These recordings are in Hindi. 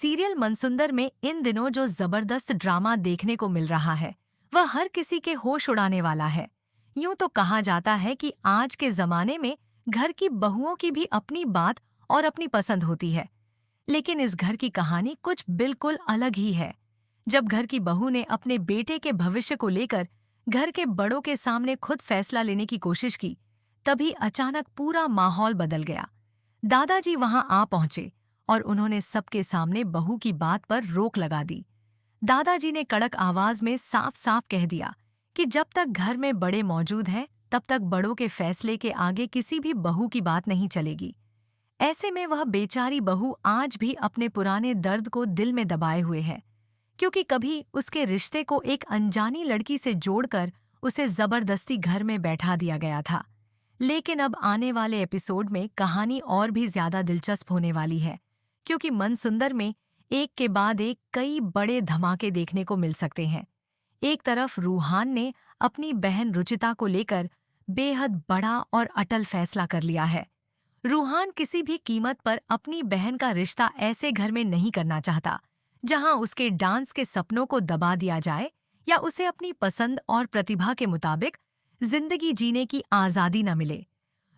सीरियल मनसुंदर में इन दिनों जो जबरदस्त ड्रामा देखने को मिल रहा है वह हर किसी के होश उड़ाने वाला है। यूं तो कहा जाता है कि आज के जमाने में घर की बहुओं की भी अपनी बात और अपनी पसंद होती है, लेकिन इस घर की कहानी कुछ बिल्कुल अलग ही है। जब घर की बहू ने अपने बेटे के भविष्य को लेकर घर के बड़ों के सामने खुद फैसला लेने की कोशिश की, तभी अचानक पूरा माहौल बदल गया। दादाजी वहां आ पहुंचे और उन्होंने सबके सामने बहू की बात पर रोक लगा दी। दादाजी ने कड़क आवाज में साफ साफ कह दिया कि जब तक घर में बड़े मौजूद हैं, तब तक बड़ों के फैसले के आगे किसी भी बहू की बात नहीं चलेगी। ऐसे में वह बेचारी बहू आज भी अपने पुराने दर्द को दिल में दबाए हुए है, क्योंकि कभी उसके रिश्ते को एक अनजानी लड़की से जोड़कर उसे जबरदस्ती घर में बैठा दिया गया था। लेकिन अब आने वाले एपिसोड में कहानी और भी ज्यादा दिलचस्प होने वाली है, क्योंकि मनसुंदर में एक के बाद एक कई बड़े धमाके देखने को मिल सकते हैं। एक तरफ रूहान ने अपनी बहन रुचिता को लेकर बेहद बड़ा और अटल फैसला कर लिया है। रूहान किसी भी कीमत पर अपनी बहन का रिश्ता ऐसे घर में नहीं करना चाहता जहां उसके डांस के सपनों को दबा दिया जाए या उसे अपनी पसंद और प्रतिभा के मुताबिक जिंदगी जीने की आजादी न मिले।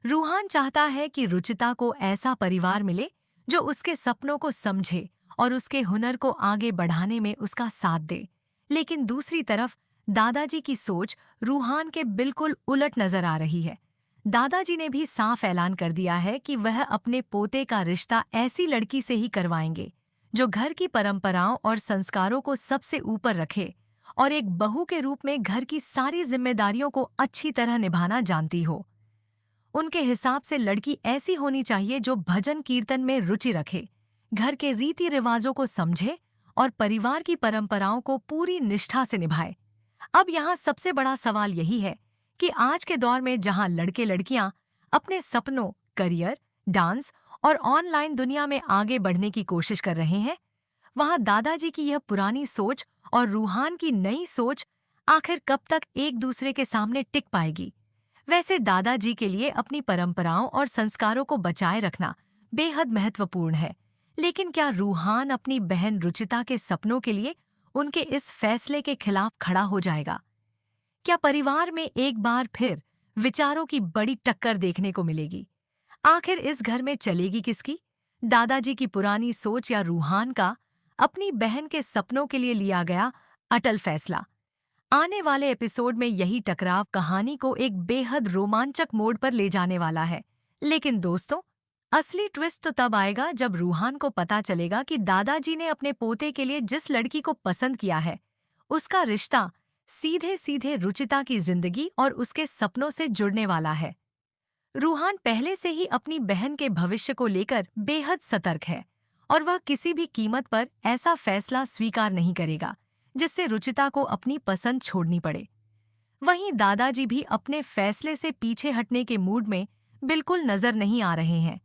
रूहान चाहता है कि रुचिता को ऐसा परिवार मिले जो उसके सपनों को समझे और उसके हुनर को आगे बढ़ाने में उसका साथ दे। लेकिन दूसरी तरफ दादाजी की सोच रूहान के बिल्कुल उलट नजर आ रही है। दादाजी ने भी साफ ऐलान कर दिया है कि वह अपने पोते का रिश्ता ऐसी लड़की से ही करवाएंगे जो घर की परंपराओं और संस्कारों को सबसे ऊपर रखे और एक बहू के रूप में घर की सारी जिम्मेदारियों को अच्छी तरह निभाना जानती हो। उनके हिसाब से लड़की ऐसी होनी चाहिए जो भजन कीर्तन में रुचि रखे, घर के रीति रिवाजों को समझे और परिवार की परंपराओं को पूरी निष्ठा से निभाए। अब यहाँ सबसे बड़ा सवाल यही है कि आज के दौर में जहाँ लड़के लड़कियां अपने सपनों, करियर, डांस और ऑनलाइन दुनिया में आगे बढ़ने की कोशिश कर रहे हैं, वहाँ दादाजी की यह पुरानी सोच और रूहान की नई सोच आखिर कब तक एक दूसरे के सामने टिक पाएगी। वैसे दादाजी के लिए अपनी परंपराओं और संस्कारों को बचाए रखना बेहद महत्वपूर्ण है, लेकिन क्या रूहान अपनी बहन रुचिता के सपनों के लिए उनके इस फैसले के खिलाफ खड़ा हो जाएगा? क्या परिवार में एक बार फिर विचारों की बड़ी टक्कर देखने को मिलेगी? आखिर इस घर में चलेगी किसकी, दादाजी की पुरानी सोच या रूहान का अपनी बहन के सपनों के लिए लिया गया अटल फैसला? आने वाले एपिसोड में यही टकराव कहानी को एक बेहद रोमांचक मोड़ पर ले जाने वाला है। लेकिन दोस्तों, असली ट्विस्ट तो तब आएगा जब रूहान को पता चलेगा कि दादाजी ने अपने पोते के लिए जिस लड़की को पसंद किया है, उसका रिश्ता सीधे सीधे रुचिता की जिंदगी और उसके सपनों से जुड़ने वाला है। रूहान पहले से ही अपनी बहन के भविष्य को लेकर बेहद सतर्क है और वह किसी भी कीमत पर ऐसा फैसला स्वीकार नहीं करेगा जिससे रुचिता को अपनी पसंद छोड़नी पड़े। वहीं दादाजी भी अपने फैसले से पीछे हटने के मूड में बिल्कुल नजर नहीं आ रहे हैं।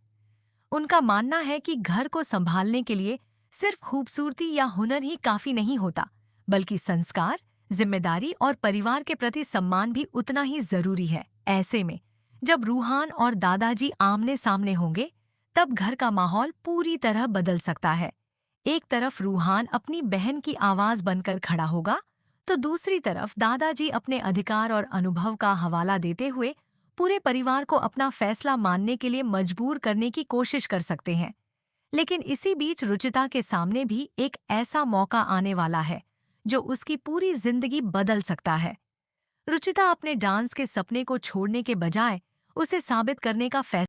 उनका मानना है कि घर को संभालने के लिए सिर्फ खूबसूरती या हुनर ही काफी नहीं होता, बल्कि संस्कार, जिम्मेदारी और परिवार के प्रति सम्मान भी उतना ही जरूरी है। ऐसे में जब रूहान और दादाजी आमने सामने होंगे, तब घर का माहौल पूरी तरह बदल सकता है। एक तरफ रूहान अपनी बहन की आवाज बनकर खड़ा होगा, तो दूसरी तरफ दादाजी अपने अधिकार और अनुभव का हवाला देते हुए पूरे परिवार को अपना फैसला मानने के लिए मजबूर करने की कोशिश कर सकते हैं। लेकिन इसी बीच रुचिता के सामने भी एक ऐसा मौका आने वाला है जो उसकी पूरी जिंदगी बदल सकता है। रुचिता अपने डांस के सपने को छोड़ने के बजाय उसे साबित करने का फैसला